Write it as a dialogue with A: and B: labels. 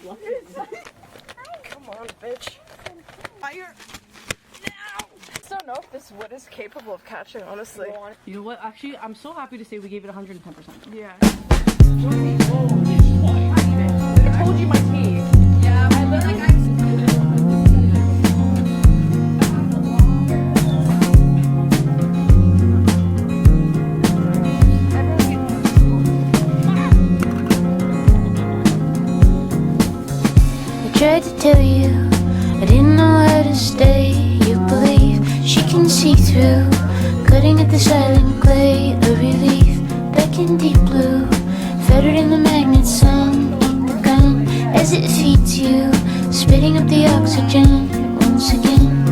A: Come on, bitch. Fire. Now. I don't know if this wood is capable of catching, honestly.
B: You know what? Actually, I'm so happy to say we gave it 110%.
A: Yeah.
B: I told you my teeth.
A: Yeah, I literally
C: I tried to tell you, I didn't know how to stay. You believe she can see through, cutting at the silent clay. A relief, back in deep blue, fettered in the magnet sun. Eat the gun as it feeds you, spitting up the oxygen once again.